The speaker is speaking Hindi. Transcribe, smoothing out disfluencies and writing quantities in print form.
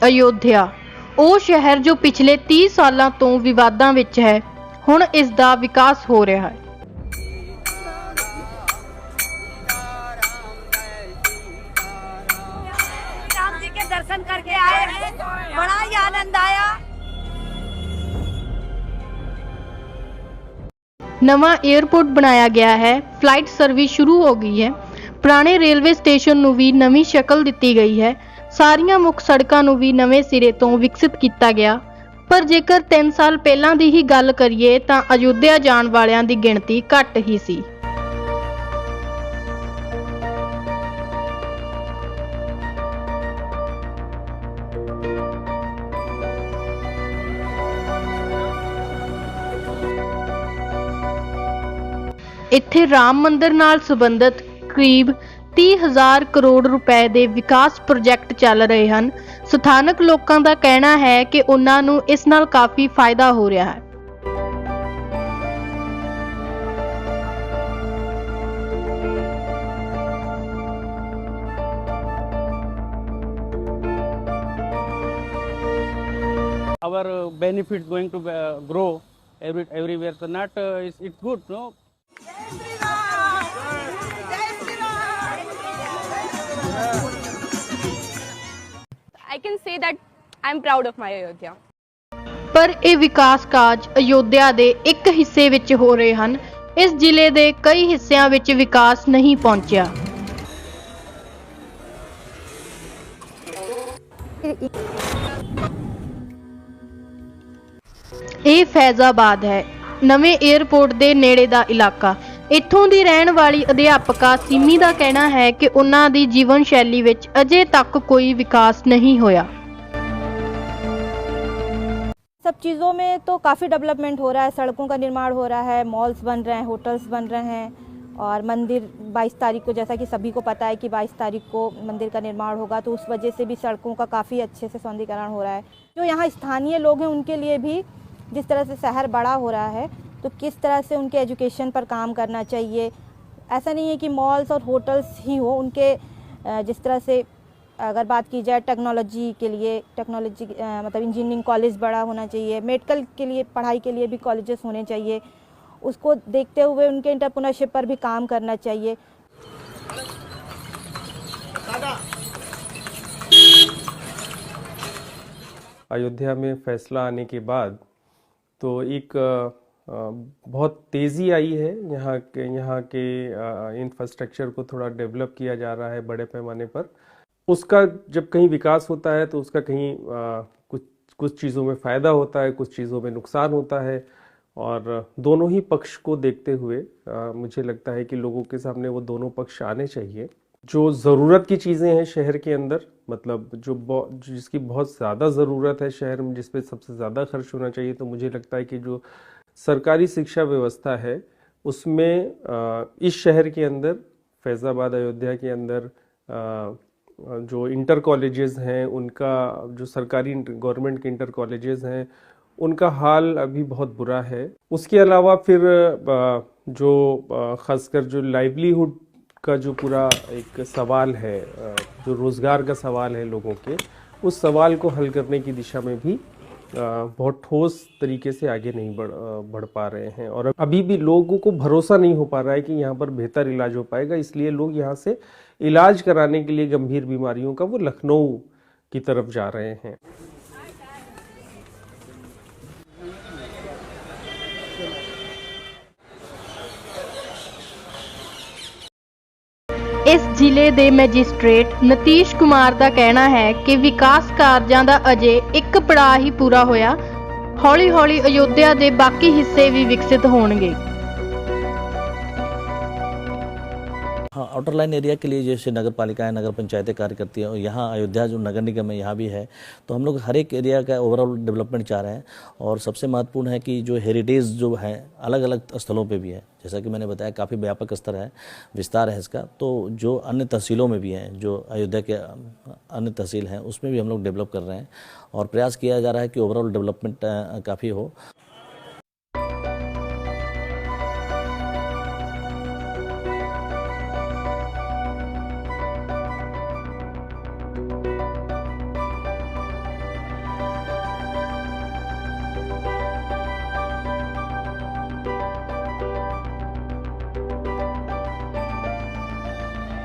अयोध्या ਉਹ ਸ਼ਹਿਰ जो पिछले 30 ਸਾਲਾਂ ਤੋਂ ਵਿਵਾਦਾਂ ਵਿੱਚ ਹੈ, ਹੁਣ ਇਸ ਦਾ ਵਿਕਾਸ ਹੋ ਰਿਹਾ ਹੈ। राम जी के दर्शन करके आए हैं, बड़ा ही आनंद आया। नवा एयरपोर्ट बनाया गया है, फ्लाइट सर्विस शुरू हो गई है, पुराने रेलवे स्टेशन ਨੂੰ ਵੀ ਨਵੀਂ ਸ਼ਕਲ ਦਿੱਤੀ ਗਈ ਹੈ, ਸਾਰੀਆਂ ਮੁੱਖ ਸੜਕਾਂ ਨੂੰ ਵੀ ਨਵੇਂ ਸਿਰੇ ਤੋਂ ਵਿਕਸਿਤ ਕੀਤਾ ਗਿਆ। ਪਰ ਜੇਕਰ 3 ਸਾਲ ਪਹਿਲਾਂ ਦੀ ਹੀ ਗੱਲ ਕਰੀਏ ਤਾਂ ਅਯੁੱਧਿਆ ਜਾਣ ਵਾਲਿਆਂ ਦੀ ਗਿਣਤੀ ਘੱਟ ਹੀ ਸੀ। ਇੱਥੇ ਰਾਮ ਮੰਦਿਰ ਨਾਲ ਸੰਬੰਧਿਤ ਕਰੀਬ 30,000 ਕਰੋੜ ਰੁਪਏ ਦੇ ਵਿਕਾਸ ਪ੍ਰੋਜੈਕਟ ਚੱਲ ਰਹੇ ਹਨ। ਸਥਾਨਕ ਲੋਕਾਂ ਦਾ ਕਹਿਣਾ ਹੈ ਕਿ ਉਹਨਾਂ ਨੂੰ ਇਸ ਨਾਲ ਕਾਫੀ ਫਾਇਦਾ ਹੋ ਰਿਹਾ ਹੈ। Our benefits going to grow everywhere. So not it's good, no. I can say that I'm proud of my Ayodhya. ਪਰ ਇਹ ਵਿਕਾਸ ਕਾਰਜ ਅਯੋਧਿਆ ਦੇ ਇੱਕ ਹਿੱਸੇ ਵਿੱਚ ਹੋ ਰਹੇ ਹਨ। ਇਸ ਜ਼ਿਲ੍ਹੇ ਦੇ ਕਈ ਹਿੱਸਿਆਂ ਵਿੱਚ ਵਿਕਾਸ ਨਹੀਂ ਪਹੁੰਚਿਆ। ਇਹ ਫੈਜ਼ਾਬਾਦ ਹੈ, ਨਵੇਂ 에ਅਰਪੋਰਟ ਦੇ ਨੇੜੇ ਦਾ ਇਲਾਕਾ। ਇੱਥੋਂ ਦੀ ਰਹਿਣ ਵਾਲੀ ਅਧਿਆਪਕਾ ਸਿਮੀ ਦਾ ਕਹਿਣਾ ਹੈ ਕਿ ਉਹਨਾਂ ਦੀ ਜੀਵਨ ਸ਼ੈਲੀ ਵਿੱਚ ਅਜੇ ਤੱਕ ਕੋਈ ਵਿਕਾਸ नहीं होया। सब चीज़ों में तो काफ़ी डेवलपमेंट हो रहा है, सड़कों का निर्माण हो रहा है, मॉल्स बन रहे हैं, होटल्स बन रहे हैं और मंदिर 22 तारीख को, जैसा कि सभी को पता है कि 22 तारीख को मंदिर का निर्माण होगा, तो उस वजह से भी सड़कों का काफ़ी अच्छे से सौंदर्यीकरण हो रहा है। जो यहाँ स्थानीय लोग हैं उनके लिए भी जिस तरह से शहर बड़ा हो रहा है तो किस तरह से उनके एजुकेशन पर काम करना चाहिए। ऐसा नहीं है कि मॉल्स और होटल्स ही हो, उनके जिस तरह से अगर बात की जाए टेक्नोलॉजी के लिए, मतलब इंजीनियरिंग कॉलेज बड़ा होना चाहिए, मेडिकल के लिए पढ़ाई के लिए भी कॉलेजेस होने चाहिए, उसको देखते हुए उनके एंटरप्रेन्योरशिप पर भी काम करना चाहिए। अयोध्या में फैसला आने के बाद तो एक बहुत तेज़ी आई है। यहाँ के इंफ्रास्ट्रक्चर को थोड़ा डेवलप किया जा रहा है बड़े पैमाने पर। उसका जब कहीं विकास होता है तो उसका कहीं कुछ चीज़ों में फ़ायदा होता है, कुछ चीज़ों में नुकसान होता है, और दोनों ही पक्ष को देखते हुए मुझे लगता है कि लोगों के सामने वो दोनों पक्ष आने चाहिए। जो ज़रूरत की चीज़ें हैं शहर के अंदर, मतलब जिसकी बहुत ज़्यादा ज़रूरत है शहर में, जिस पे सबसे ज़्यादा खर्च होना चाहिए, तो मुझे लगता है कि जो सरकारी शिक्षा व्यवस्था है उसमें इस शहर के अंदर, फैज़ाबाद अयोध्या के अंदर जो इंटर कॉलेजेस हैं उनका, जो सरकारी गवर्नमेंट के इंटर कॉलेजेस हैं उनका हाल अभी बहुत बुरा है। उसके अलावा फिर जो ख़ासकर जो लाइवलीहुड का जो पूरा एक सवाल है, जो रोज़गार का सवाल है लोगों के, उस सवाल को हल करने की दिशा में भी बहुत ठोस तरीके से आगे नहीं बढ़ पा रहे हैं। और अभी भी लोगों को भरोसा नहीं हो पा रहा है कि यहाँ पर बेहतर इलाज हो पाएगा, इसलिए लोग यहाँ से इलाज कराने के लिए गंभीर बीमारियों का वो लखनऊ की तरफ जा रहे हैं। ਇਸ ਜ਼ਿਲ੍ਹੇ ਦੇ ਮੈਜਿਸਟ੍ਰੇਟ ਨਤੀਸ਼ ਕੁਮਾਰ ਦਾ ਕਹਿਣਾ ਹੈ ਕਿ ਵਿਕਾਸ ਕਾਰਜਾਂ ਦਾ ਅਜੇ ਇੱਕ ਪੜਾਅ ਹੀ ਪੂਰਾ ਹੋਇਆ, ਹੌਲੀ-ਹੌਲੀ ਅਯੋਧਿਆ ਦੇ ਬਾਕੀ ਹਿੱਸੇ ਵੀ ਵਿਕਸਿਤ ਹੋਣਗੇ। हाँ, आउटर लाइन एरिया के लिए जैसे नगर पालिकाएँ, नगर पंचायतें कार्य करती हैं, और यहाँ अयोध्या जो नगर निगम है यहाँ भी है, तो हम लोग हर एक एरिया का ओवरऑल डेवलपमेंट चाह रहे हैं। और सबसे महत्वपूर्ण है कि जो हेरिटेज जो है अलग अलग स्थलों पे भी है, जैसा कि मैंने बताया काफ़ी व्यापक स्तर है, विस्तार है इसका। तो जो अन्य तहसीलों में भी हैं, जो अयोध्या के अन्य तहसील हैं उसमें भी हम लोग डेवलप कर रहे हैं और प्रयास किया जा रहा है कि ओवरऑल डेवलपमेंट काफ़ी हो।